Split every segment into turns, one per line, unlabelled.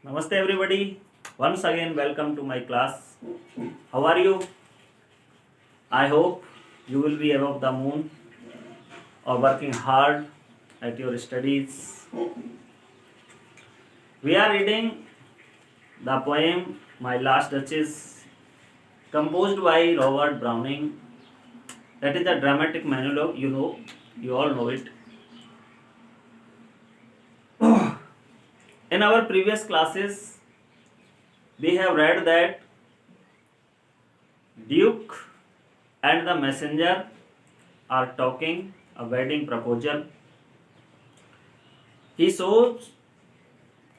Namaste everybody. Once again welcome to my class. How are you? I hope you will be above the moon or working hard at your studies. We are reading the poem My Last Duchess composed by Robert Browning. That is a dramatic monologue, you all know it. In our previous classes, we have read that Duke and the messenger are talking a wedding proposal. He shows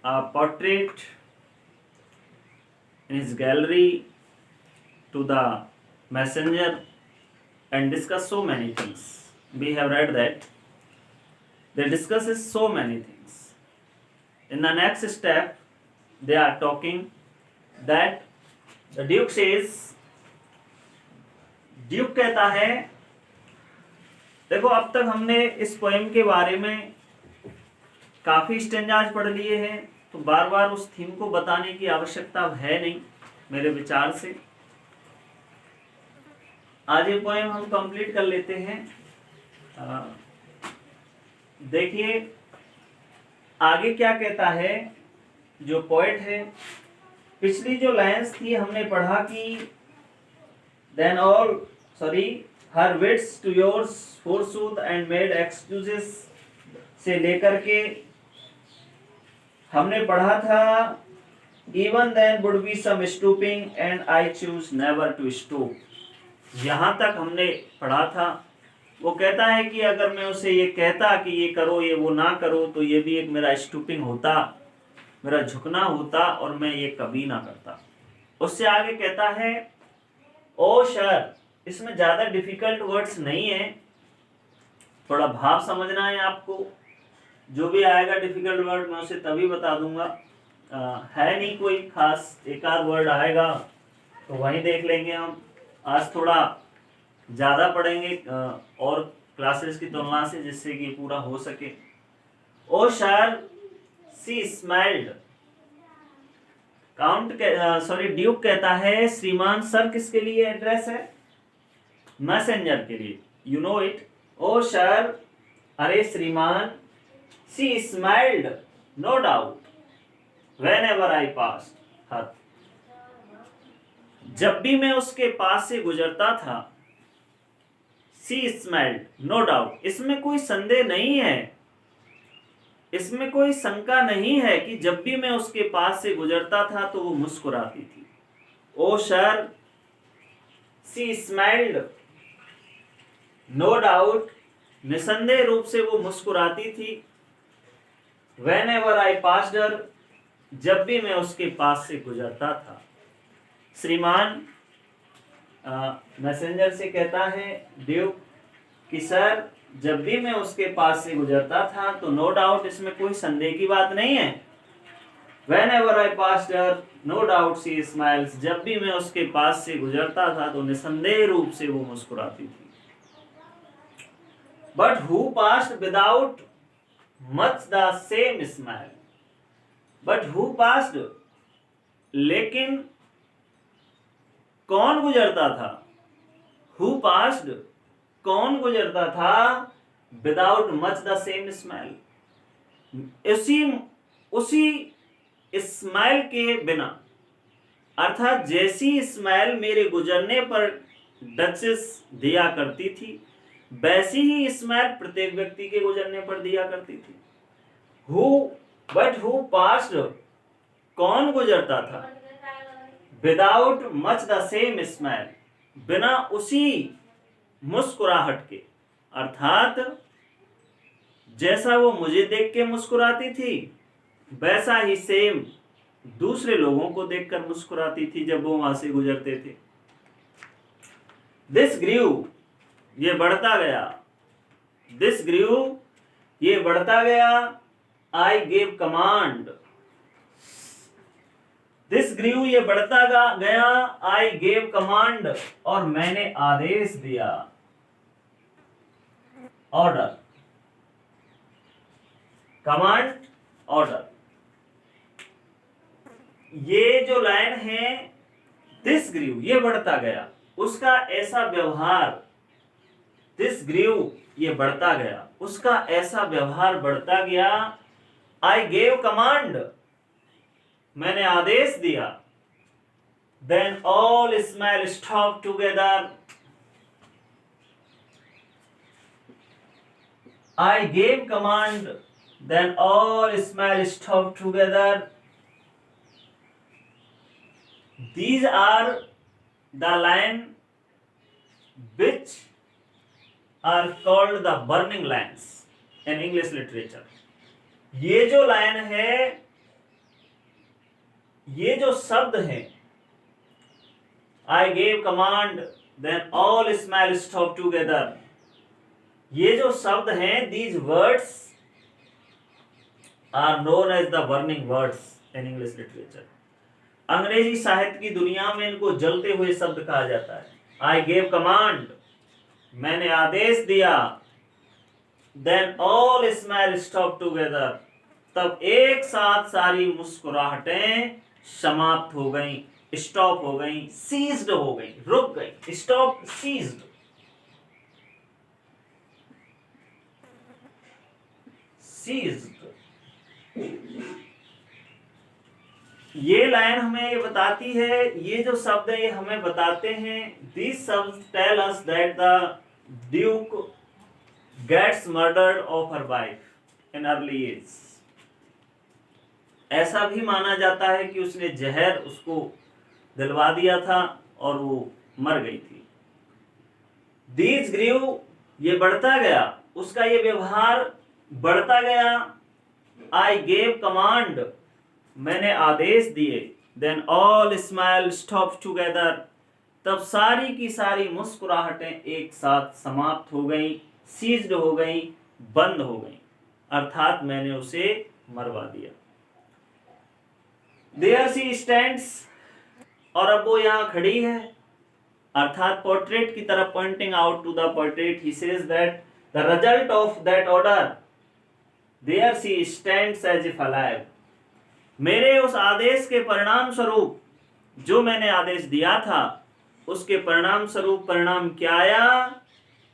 a portrait in his gallery to the messenger and discuss so many things. We have read that they discusses so many things. In the next step, they are talking that the Duke says, Duke कहता है, देखो अब तक हमने इस poem के बारे में काफी स्टेंजाज पढ़ लिए हैं, तो बार बार उस थीम को बताने की आवश्यकता अब है नहीं मेरे विचार से। आज ये पोएम हम कंप्लीट कर लेते हैं। देखिए आगे क्या कहता है जो पोएट है। पिछली जो लाइंस थी हमने पढ़ा कि her wits to yours forsooth and made excuses से लेकर के हमने पढ़ा था even then would be some stooping and I choose never to stoop। यहाँ तक हमने पढ़ा था। वो कहता है कि अगर मैं उसे ये कहता कि ये करो ये वो ना करो तो ये भी एक मेरा स्टूपिंग होता, मेरा झुकना होता और मैं ये कभी ना करता। उससे आगे कहता है ओ सर, इसमें ज्यादा डिफिकल्ट वर्ड्स नहीं है, थोड़ा भाव समझना है आपको। जो भी आएगा डिफिकल्ट वर्ड मैं उसे तभी बता दूंगा। है नहीं कोई खास, एक आध वर्ड आएगा तो वहीं देख लेंगे हम। आज थोड़ा ज़्यादा पढ़ेंगे और क्लासेस की तुलना से, जिससे कि पूरा हो सके। ओ सर सी स्माइल्ड, ड्यूक कहता है श्रीमान। सर किसके लिए एड्रेस है? मैसेंजर के लिए, you know it. Oh sir, अरे श्रीमान। She smiled no doubt whenever I passed her, जब भी मैं उसके पास से गुजरता था। सी स्माइल्ड नो डाउट, इसमें कोई संदेह नहीं है, इसमें कोई शंका नहीं है कि जब भी मैं उसके पास से गुजरता था तो वो मुस्कुराती थी। ओ सर सी स्माइल्ड नो डाउट, निसंदेह रूप से वो मुस्कुराती थी। Whenever I passed her, जब भी मैं उसके पास से गुजरता था। श्रीमान मैसेंजर से कहता है ड्यूक कि सर जब भी मैं उसके पास से गुजरता था तो नो डाउट, इसमें कोई संदेह की बात नहीं है। Whenever I passed her, no doubt she smiles, जब भी मैं उसके पास से गुजरता था तो निसंदेह रूप से वो मुस्कुराती थी। But who passed without much the same smile? But who passed, लेकिन कौन गुजरता था? Who passed, कौन गुजरता था? Without much the same smile, उसी स्माइल के बिना, अर्थात जैसी स्माइल मेरे गुजरने पर डचेस दिया करती थी वैसी ही स्माइल प्रत्येक व्यक्ति के गुजरने पर दिया करती थी। बट हु पास्ड, कौन गुजरता था? Without much the same smile, बिना उसी मुस्कुराहट के, अर्थात जैसा वो मुझे देख के मुस्कुराती थी वैसा ही सेम दूसरे लोगों को देखकर मुस्कुराती थी जब वो वहां से गुजरते थे। दिस ग्रीव, ये बढ़ता गया। दिस ग्रीव, ये बढ़ता गया। I gave command, this grieve, ये बढ़ता गया। आई गेव कमांड, और मैंने आदेश दिया। Order, command, order. ये जो लाइन है दिस ग्रीव, ये बढ़ता गया, उसका ऐसा व्यवहार, दिस ग्रीव ये बढ़ता गया, उसका ऐसा व्यवहार बढ़ता गया। आई गेव कमांड, मैंने आदेश दिया। Then all smile stop together, I gave command, then all smile stopped together. These are the line which are called the burning lines in English literature. ये जो लाइन है, ये जो शब्द है, I gave command, then all smile stopped together. ये जो शब्द हैं, these words are known as the burning words in English literature. अंग्रेजी साहित्य की दुनिया में इनको जलते हुए शब्द कहा जाता है। I gave command, मैंने आदेश दिया। Then all smile stopped together, तब एक साथ सारी मुस्कुराहटें समाप्त हो गईं, स्टॉप हो गईं, सीज्ड हो गईं, रुक गईं, स्टॉप, सीज्ड, ये लाइन हमें ये बताती है, ये जो शब्द है ये हमें बताते हैं, these शब्द tell us that the Duke gets murdered of her wife in early age. ऐसा भी माना जाता है कि उसने जहर उसको दिलवा दिया था और वो मर गई थी। These grew, ये बढ़ता गया, उसका ये व्यवहार बढ़ता गया। I gave command, मैंने आदेश दिए। Then all smile stopped together, तब सारी की सारी मुस्कुराहटें एक साथ समाप्त हो गईं, सीज्ड हो गईं, बंद हो गईं, अर्थात मैंने उसे मरवा दिया। There she stands, और अब वो यहाँ खड़ी है, अर्थात पोर्ट्रेट की तरफ pointing out to the portrait, he says that the result of that order, there she stands as if alive. मेरे उस आदेश के परिणाम स्वरूप, जो मैंने आदेश दिया था, उसके परिणाम स्वरूप परिणाम क्या आया?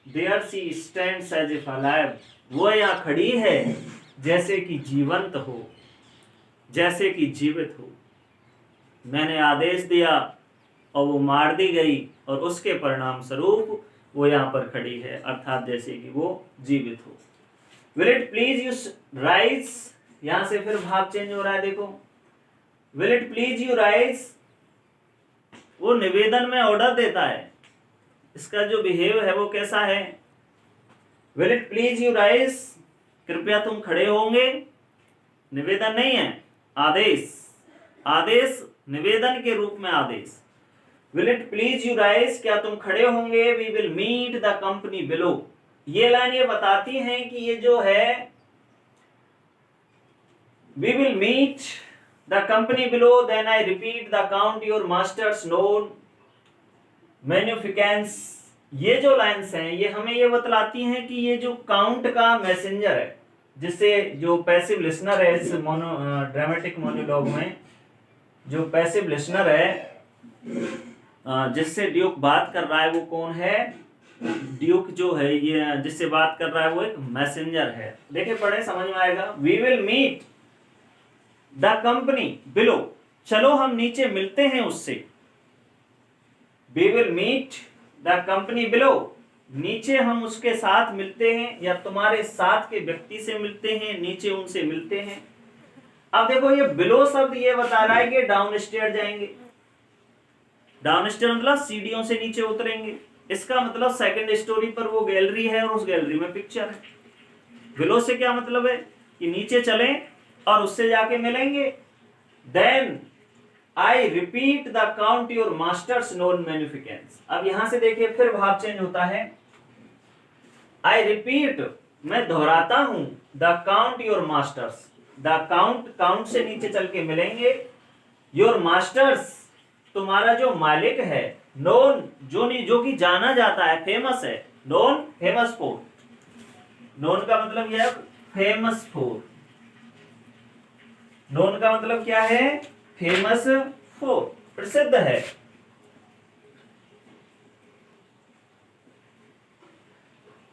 There she stands as if alive. वो यहाँ खड़ी है जैसे कि जीवंत हो, जैसे कि जीवित हो। मैंने आदेश दिया और वो मार दी गई, और उसके परिणाम स्वरूप वो यहाँ पर खड़ी है, अर्थात जैसे कि वो जीवित हो। Will it please you rise? यहां से फिर भाव चेंज हो रहा है, देखो। Will it please you rise? वो निवेदन में ऑर्डर देता है, इसका जो बिहेव है वो कैसा है? Will it please you rise? कृपया तुम खड़े होंगे। निवेदन नहीं है, आदेश, आदेश निवेदन के रूप में आदेश। Will it please you rise? क्या तुम खड़े होंगे? We will meet the company below. ये लाइन ये बताती है कि ये जो है we will meet the company below, then I repeat the count your masters known magnificence. ये जो लाइन्स हैं ये हमें ये बतलाती हैं कि ये जो काउंट का मैसेंजर है, जिससे जो पैसिव लिसनर है इस ड्रामेटिक मोनोलॉग में, जो पैसिव लिसनर है जिससे ड्यूक बात कर रहा है वो कौन है? ड्यूक जो है ये जिससे बात कर रहा है वो एक मैसेंजर है। देखिए पढ़े, समझ में आएगा। We will meet the company below, चलो हम नीचे मिलते हैं उससे। We will meet the company below, नीचे हम उसके साथ मिलते हैं, या तुम्हारे साथ के व्यक्ति से मिलते हैं, नीचे उनसे मिलते हैं। अब देखो ये बिलो शब्द ये बता रहा है कि डाउन स्टेयर जाएंगे। डाउन स्टेयर मतलब सीढ़ियों से नीचे उतरेंगे, इसका मतलब सेकंड स्टोरी पर वो गैलरी है और उस गैलरी में पिक्चर है। बिलो से क्या मतलब है कि नीचे चलें और उससे जाके मिलेंगे। Then I repeat the count your master's known magnificence. अब यहां से देखिए फिर भाव चेंज होता है। आई रिपीट, मैं दोहराता हूं, the count your masters, the count, count से नीचे चल के मिलेंगे। योर मास्टर्स, तुम्हारा जो मालिक है। नोन, जो कि जाना जाता है, फेमस है। Known, famous for. नोन का मतलब यह है फेमस फॉर। नोन का मतलब क्या है? फेमस फॉर, प्रसिद्ध है।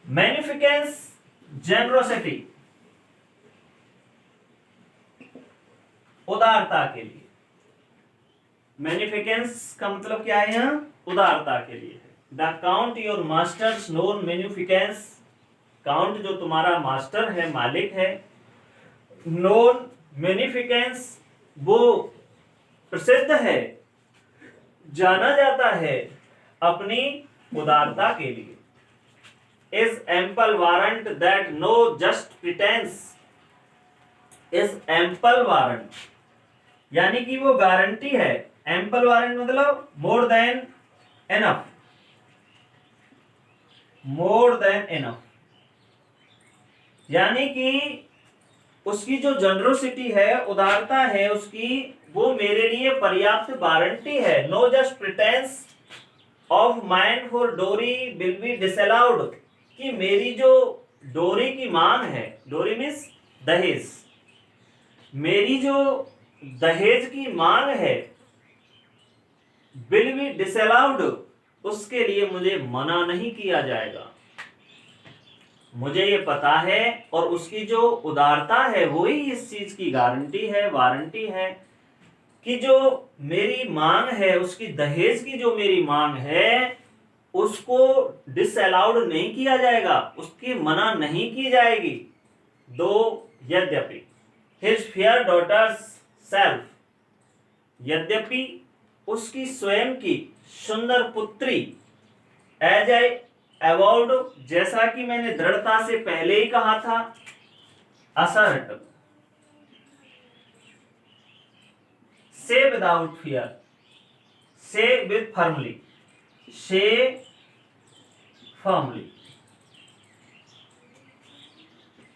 मैग्निफिकेंस, जेनरोसिटी, उदारता के लिए। मैग्निफिकेंस का मतलब क्या है यहाँ? उदारता के लिए है। The count your master's known magnificence, count जो तुम्हारा मास्टर है, मालिक है, नोन मैग्निफिकेंस वो प्रसिद्ध है, जाना जाता है अपनी उदारता के लिए। Is ample warrant that know just pretence, is ample warrant यानी कि वो गारंटी है। एम्पल वारंट मतलब more than enough, more than enough, यानी कि उसकी जो जनरोसिटी है, उदारता है उसकी, वो मेरे लिए पर्याप्त वारंटी है। Know just pretence of mind for डोरी विल बी डिसअलाउड, कि मेरी जो डोरी की मांग है, डोरी मीन्स दहेज, मेरी जो दहेज की मांग है, विल बी डिसअलाउड, उसके लिए मुझे मना नहीं किया जाएगा। मुझे ये पता है, और उसकी जो उदारता है वही इस चीज की गारंटी है, वारंटी है, कि जो मेरी मांग है, उसकी दहेज की जो मेरी मांग है, उसको डिसअलाउड नहीं किया जाएगा, उसकी मना नहीं की जाएगी। दो यद्यपि हिज फेयर डॉटर्स सेल्फ, यद्यपि उसकी स्वयं की सुंदर पुत्री, एज आई अवॉर्ड, जैसा कि मैंने दृढ़ता से पहले ही कहा था, assert, say without fear, say with firmly, say firmly,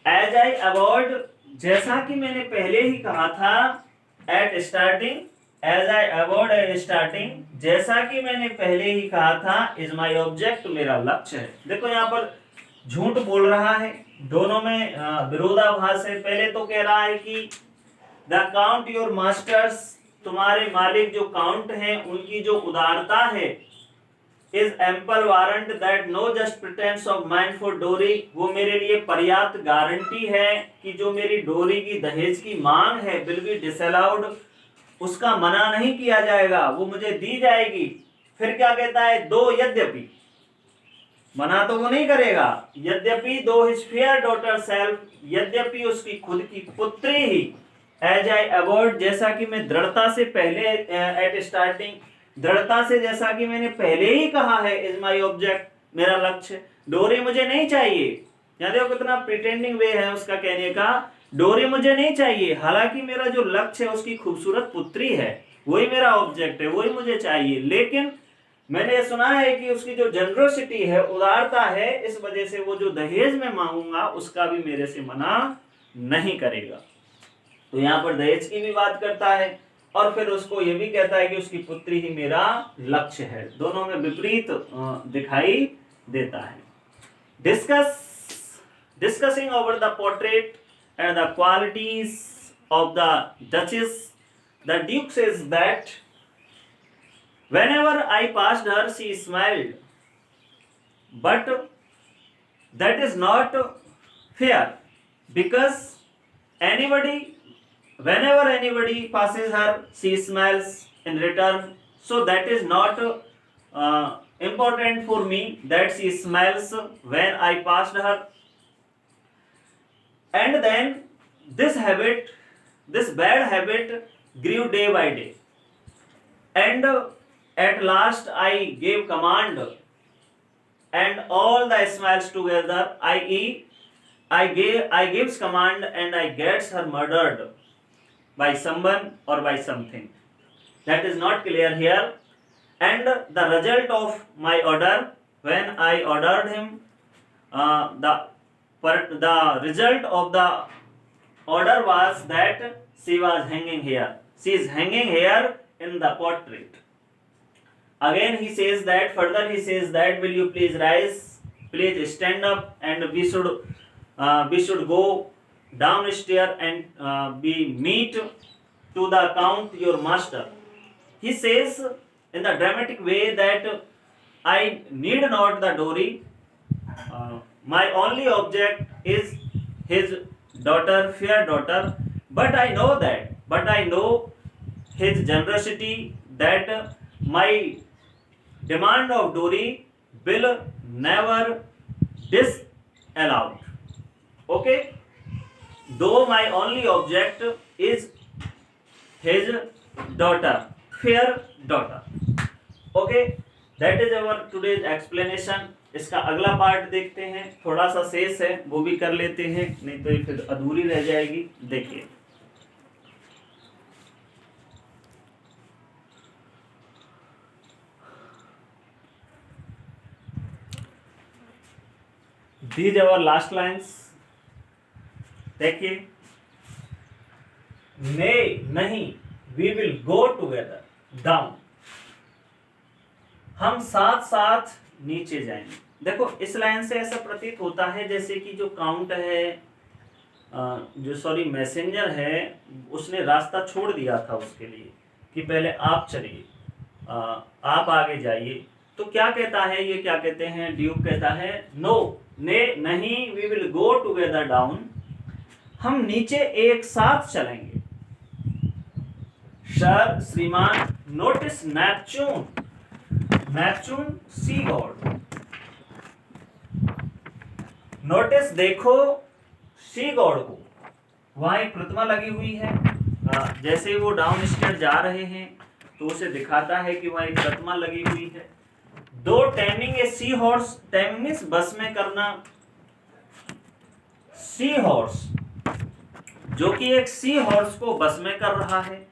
as I award, जैसा कि मैंने पहले ही कहा था, at starting, as I award at starting, जैसा कि मैंने पहले ही कहा था, इज माई ऑब्जेक्ट, मेरा लक्ष्य है। देखो यहाँ पर झूठ बोल रहा है, दोनों में विरोधाभास है। पहले तो कह रहा है कि द काउंट योर मास्टर्स, तुम्हारे मालिक जो काउंट हैं उनकी जो उदारता है, is ample warrant that know just pretence of mind for डोरी, वो मेरे लिए पर्याप्त गारंटी है कि जो मेरी डोरी की दहेज की मांग है, विल बी डिसअलाउड, उसका मना नहीं किया जाएगा, वो मुझे दी जाएगी। फिर क्या कहता है? दो यद्यपि, मना तो वो नहीं करेगा, यद्यपि दो हिज फेयर डॉटर सेल्फ, यद्यपि उसकी खुद की पुत्री ही, एज आई अवॉर्ड, जैसा कि मैं दृढ़ता से पहले, एट स्टार्टिंग, दृढ़ता से जैसा कि मैंने पहले ही कहा है, इज माई ऑब्जेक्ट, मेरा लक्ष्य, डोरी मुझे नहीं चाहिए। यहाँ देखो कितना प्रिटेंडिंग वे है उसका कहने का, डोरी मुझे नहीं चाहिए, हालांकि मेरा जो लक्ष्य है उसकी खूबसूरत पुत्री है, वही मेरा ऑब्जेक्ट है, वही मुझे चाहिए। लेकिन मैंने सुना है कि उसकी जो जनरोसिटी है, उदारता है, इस वजह से वो जो दहेज में मांगूंगा उसका भी मेरे से मना नहीं करेगा। तो यहाँ पर दहेज की भी बात करता है, और फिर उसको ये भी कहता है कि उसकी पुत्री ही मेरा लक्ष्य है। दोनों में विपरीत दिखाई देता है। Discussing over the portrait and the qualities of the Duchess, the Duke says that whenever I passed her, she smiled, but that is not fair, because whenever anybody passes her, she smiles in return. So that is not important for me that she smiles when I passed her. And then this bad habit grew day by day, and at last I gave command, and all the smiles together, i.e. I gives command and I gets her murdered by someone or by something. That is not clear here. And the result of my order, when I ordered him, the result of the order was that she was hanging here. She is hanging here in the portrait. Again he says that, further he says that, will you please rise, please stand up, and we should go downstairs and we meet to the Count your master. He says in the dramatic way that I need not the dowry. My only object is his daughter, fair daughter. But I know his generosity that my demand of dowry will never disallowed. Okay, though my only object is his daughter, fair daughter. Okay, that is our today's explanation. इसका अगला part देखते हैं, थोड़ा सा शेष है वो भी कर लेते हैं, नहीं तो ये फिर अधूरी रह जाएगी. देखिए, these our last lines. देखिए, नहीं, we will go together down. हम साथ साथ नीचे जाएंगे. देखो, इस लाइन से ऐसा प्रतीत होता है जैसे कि जो काउंट है, मैसेंजर है, उसने रास्ता छोड़ दिया था उसके लिए कि पहले आप चलिए, आप आगे जाइए. तो क्या कहता है, ये क्या कहते हैं, ड्यूक कहता है नहीं, we will go together down. हम नीचे एक साथ चलेंगे. सर, श्रीमान, notice Neptune sea god. Notice देखो सी गॉड को. वहां एक प्रतिमा लगी हुई है. जैसे वो डाउन स्टेयर जा रहे हैं तो उसे दिखाता है कि वहां एक प्रतिमा लगी हुई है. दो टेमिंग ए सी हॉर्स. टेमिंग मींस बस में करना. सी हॉर्स, जो कि एक सी हॉर्स को बस में कर रहा है.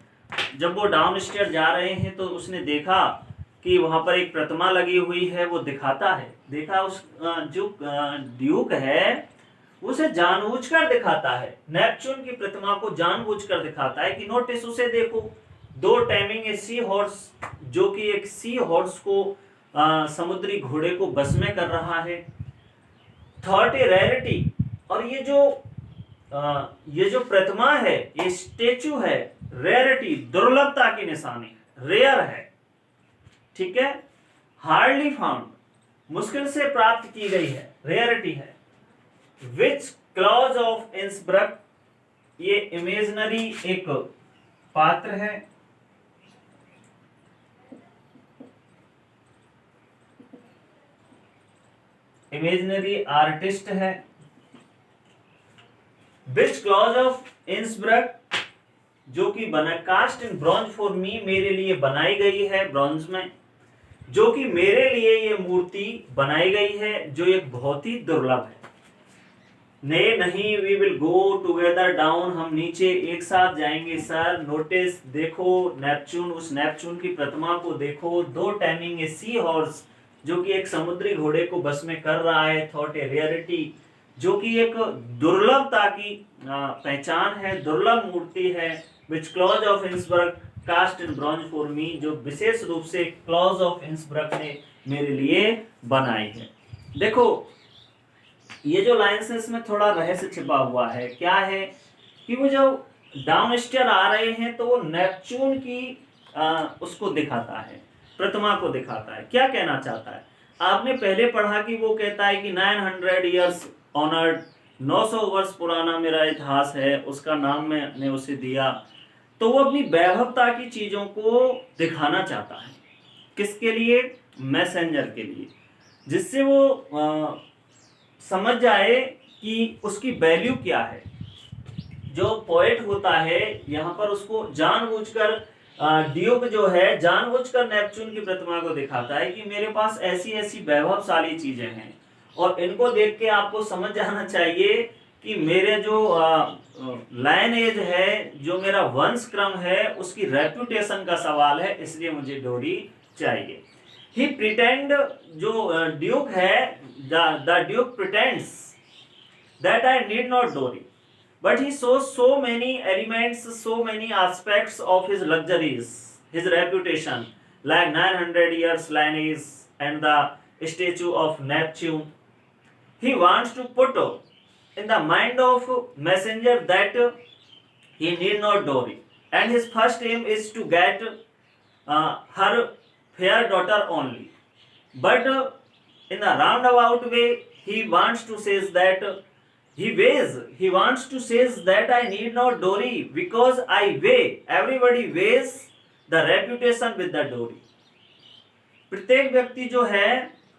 जब वो डाउन स्टेयर जा रहे हैं तो उसने देखा कि वहां पर एक प्रतिमा लगी हुई है. वो दिखाता है, देखा उस जो ड्यूक है उसे जानबूझकर दिखाता है, नेपच्यून की प्रतिमा को जानबूझकर दिखाता है कि नोटिस उसे देखो. दो टेमिंग ए सी हॉर्स, जो कि एक सी हॉर्स को समुद्री घोड़े को बस में कर रहा है. Thought a rarity. और ये जो प्रतिमा है, ये स्टेचू है, रेयरिटी, दुर्लभता की निशानी, रेयर है. ठीक है, हार्डली फाउंड, मुश्किल से प्राप्त की गई है, रेयरिटी है. विच क्लॉज ऑफ इंसब्रक, ये इमेजनरी एक पात्र है. इमेजनरी आर्टिस्ट है. विच क्लॉज ऑफ इंसब्रक, जो कि बना cast in bronze for me, मेरे लिए बनाई गई है ब्रॉन्ज में. जो कि मेरे लिए ये मूर्ति बनाई गई है, जो एक बहुत ही दुर्लभ है. नहीं, we will go together down, हम नीचे एक साथ जाएंगे. सर, नोटिस देखो नेपच्यून, उस नेपच्यून की प्रतिमा को देखो. दो टेमिंग ए सी हॉर्स, जो कि एक समुद्री घोड़े को बस में कर रहा है. थॉट ए रेयरिटी, जो कि एक दुर्लभता की पहचान है, दुर्लभ मूर्ति है. Which Claus of Innsbruck cast in bronze for me, जो विशेष रूप से क्लॉज ऑफ इंसब्रक ने मेरे लिए बनाई है. देखो, ये जो लाइन्स है इसमें थोड़ा रहस्य छिपा हुआ है. क्या है कि वो जो डाउन स्टेयर आ रहे हैं तो वो नेपच्यून की उसको दिखाता है, प्रतिमा को दिखाता है. क्या कहना चाहता है, आपने पहले पढ़ा कि वो कहता है कि 900 ईयर्स ऑनर्ड, 900 वर्ष पुराना मेरा इतिहास है, उसका नाम मैंने उसे दिया. तो वो अपनी वैभवता की चीजों को दिखाना चाहता है. किसके लिए, मैसेंजर के लिए, जिससे वो समझ जाए कि उसकी वैल्यू क्या है. जो पोएट होता है यहाँ पर उसको जानबूझकर ड्यूक जो है जानबूझकर नेपच्यून की प्रतिमा को दिखाता है कि मेरे पास ऐसी ऐसी वैभवशाली चीजें हैं और इनको देख के आपको समझ जाना चाहिए कि मेरे जो लाइनेज है, जो मेरा वंश क्रम है, उसकी रेपुटेशन का सवाल है, इसलिए मुझे डोरी चाहिए. ही प्रिटेंड, जो ड्यूक है, the Duke pretends that I need not डोरी, but he shows so many elements, so many aspects of his luxuries, his reputation, like 900 years lineage and the statue of Neptune. He wants to put in the mind of messenger that he need not dowry and his first aim is to get her fair daughter only. But in a roundabout way, he wants to says that he wants to says that I need no dowry because I weigh. Everybody weighs the reputation with the dowry. प्रत्येक व्यक्ति जो है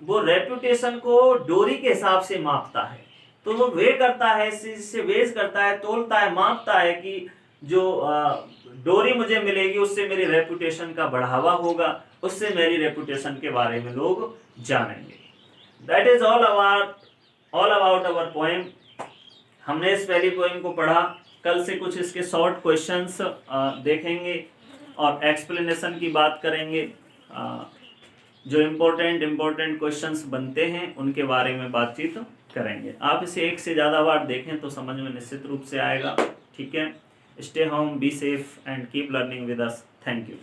वो reputation को डोरी के हिसाब से मापता है, तो वो वे करता है, इससे वेज करता है, तोलता है, मापता है कि जो डोरी मुझे मिलेगी उससे मेरी रेपुटेशन का बढ़ावा होगा, उससे मेरी रेपुटेशन के बारे में लोग जानेंगे। That is all about our poem. हमने इस पहली पोएम को पढ़ा। कल से कुछ इसके शॉर्ट क्वेश्चंस देखेंगे और एक्सप्लेनेशन की बात करेंगे। जो इम्पोर्टेंट क्वेश्चंस बनते हैं उनके बारे में बातचीत करेंगे। आप इसे एक से ज़्यादा बार देखें तो समझ में निश्चित रूप से आएगा। ठीक है, stay home, be safe and keep learning with us. Thank you.